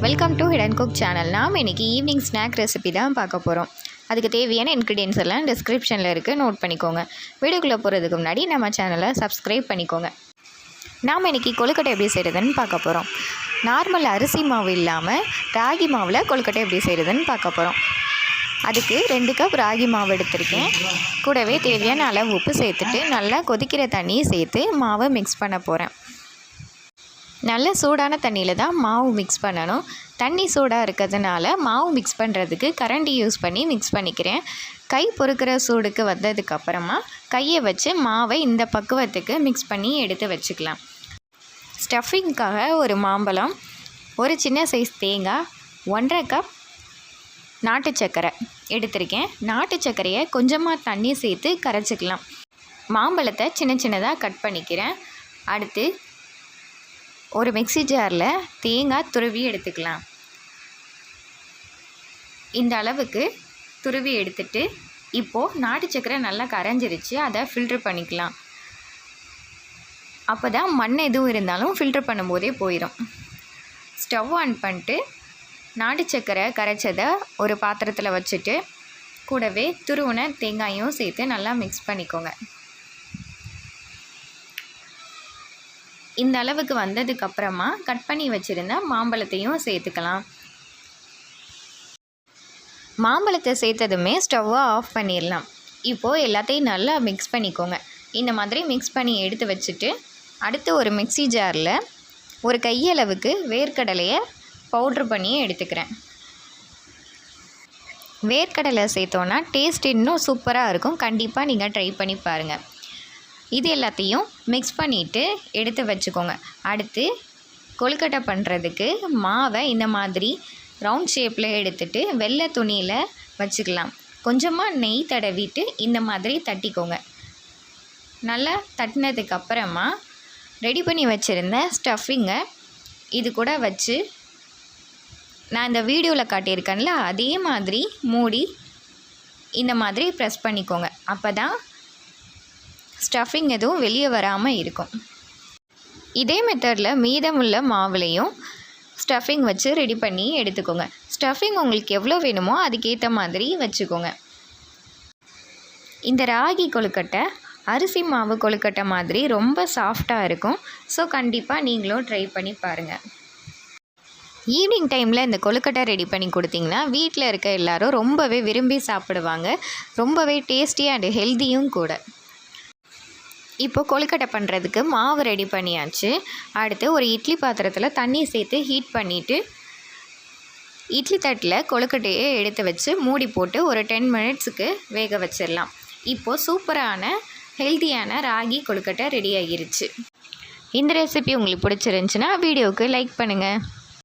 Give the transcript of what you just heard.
Welcome to hidden cook channel. நாம் இன்றைக்கி evening snack recipe தான் பார்க்க போகிறோம். அதுக்கு தேவையான இன்க்ரீடியன்ஸ் எல்லாம் டிஸ்கிரிப்ஷனில் இருக்குது, நோட் பண்ணிக்கோங்க. வீடியோக்குள்ளே போகிறதுக்கு முன்னாடி நம்ம சேனலை சப்ஸ்கிரைப் பண்ணிக்கோங்க. நாம் இன்றைக்கி கொழுக்கட்டை எப்படி செய்கிறதுன்னு பார்க்க போகிறோம். நார்மல் அரிசி மாவு இல்லாமல் ராகி மாவில் கொழுக்கட்டை எப்படி செய்கிறதுன்னு பார்க்க போகிறோம். அதுக்கு 2 கப் ராகி மாவு எடுத்திருக்கேன். கூடவே தேவையான அளவு உப்பு சேர்த்துட்டு நல்லா கொதிக்கிற தண்ணியை சேர்த்து மாவை மிக்ஸ் பண்ண போகிறேன். நல்ல சூடான தண்ணியில் தான் மாவு மிக்ஸ் பண்ணணும். தண்ணி சூடாக இருக்கிறதுனால மாவு மிக்ஸ் பண்ணுறதுக்கு கரண்டி யூஸ் பண்ணி மிக்ஸ் பண்ணிக்கிறேன். கை பொறுக்கிற சூடுக்கு வந்ததுக்கப்புறமா கையை வச்சு மாவை இந்த பக்குவத்துக்கு மிக்ஸ் பண்ணி எடுத்து வச்சுக்கலாம். ஸ்டஃபிங்காக ஒரு மாம்பழம், ஒரு சின்ன சைஸ் தேங்காய், 1.5 கப் நாட்டு சர்க்கரை எடுத்திருக்கேன். நாட்டு சர்க்கரையை கொஞ்சமாக தண்ணி சேர்த்து கரைச்சிக்கலாம். மாம்பழத்தை சின்ன சின்னதாக கட் பண்ணிக்கிறேன். அடுத்து ஒரு மிக்ஸி ஜாரில் தேங்காய் துருவி எடுத்துக்கலாம். இந்த அளவுக்கு துருவி எடுத்துட்டு இப்போது நாட்டு சர்க்கரை நல்லா கரைஞ்சிருச்சு, அதை ஃபில்ட்ரு பண்ணிக்கலாம். அப்போ தான் மண் எதுவும் இருந்தாலும் ஃபில்ட்ரு பண்ணும்போதே போயிடும். ஸ்டவ் ஆன் பண்ணிட்டு நாட்டு சர்க்கரை கரைச்சதை ஒரு பாத்திரத்தில் வச்சுட்டு கூடவே துருவின தேங்காயும் சேர்த்து நல்லா மிக்ஸ் பண்ணிக்கோங்க. இந்த அளவுக்கு வந்ததுக்கப்புறமா கட் பண்ணி வச்சுருந்த மாம்பழத்தையும் சேர்த்துக்கலாம். மாம்பழத்தை சேர்த்ததுமே ஸ்டவ்வை ஆஃப் பண்ணிடலாம். இப்போது எல்லாத்தையும் நல்லா மிக்ஸ் பண்ணிக்கோங்க. இந்த மாதிரி மிக்ஸ் பண்ணி எடுத்து வச்சுட்டு அடுத்து ஒரு மிக்ஸி ஜாரில் ஒரு கையளவுக்கு வேர்க்கடலையை பவுட்ரு பண்ணி எடுத்துக்கிறேன். வேர்க்கடலை சேர்த்தோன்னா டேஸ்ட் இன்னும் சூப்பராக இருக்கும். கண்டிப்பாக நீங்கள் ட்ரை பண்ணி பாருங்கள். இது எல்லாத்தையும் மிக்ஸ் பண்ணிவிட்டு எடுத்து வச்சுக்கோங்க. அடுத்து கொழுக்கட்டை பண்ணுறதுக்கு மாவை இந்த மாதிரி ரவுண்ட் ஷேப்பில் எடுத்துகிட்டு வெள்ளை துணியில் வச்சுக்கலாம். கொஞ்சமாக நெய் தடவிட்டு இந்த மாதிரி தட்டிக்கோங்க. நல்லா தட்டினதுக்கப்புறமா ரெடி பண்ணி வச்சுருந்த ஸ்டஃபிங்கை இது கூட வச்சு நான் இந்த வீடியோவில் காட்டியிருக்கேன்ல அதே மாதிரி மூடி இந்த மாதிரி ப்ரெஸ் பண்ணிக்கோங்க. அப்போ தான் ஸ்டஃபிங் எதுவும் வெளியே வராமல் இருக்கும். இதே மெத்தடில் மீதமுள்ள மாவுலையும் ஸ்டஃபிங் வச்சு ரெடி பண்ணி எடுத்துக்கோங்க. ஸ்டஃபிங் உங்களுக்கு எவ்வளோ வேணுமோ அதுக்கேற்ற மாதிரி வச்சுக்கோங்க. இந்த ராகி கொழுக்கட்டை அரிசி மாவு கொழுக்கட்டை மாதிரி ரொம்ப சாஃப்டாக இருக்கும். ஸோ கண்டிப்பாக நீங்களும் ட்ரை பண்ணி பாருங்கள். ஈவினிங் டைமில் இந்த கொழுக்கட்டை ரெடி பண்ணி கொடுத்தீங்கன்னா வீட்டில் இருக்க எல்லோரும் ரொம்பவே விரும்பி சாப்பிடுவாங்க. ரொம்பவே டேஸ்டி அண்ட் ஹெல்த்தியும் கூட. இப்போ கொழுக்கட்டை பண்ணுறதுக்கு மாவு ரெடி பண்ணியாச்சு. அடுத்து ஒரு இட்லி பாத்திரத்தில் தண்ணி சேர்த்து ஹீட் பண்ணிவிட்டு இட்லி தட்டில் கொழுக்கட்டையை எடுத்து வச்சு மூடி போட்டு ஒரு 10 மினிட்ஸுக்கு வேக வச்சிடலாம். இப்போது சூப்பரான ஹெல்த்தியான ராகி கொழுக்கட்டை ரெடி ஆகிருச்சு. இந்த ரெசிபி உங்களுக்கு பிடிச்சிருந்துச்சுன்னா வீடியோவுக்கு லைக் பண்ணுங்கள்.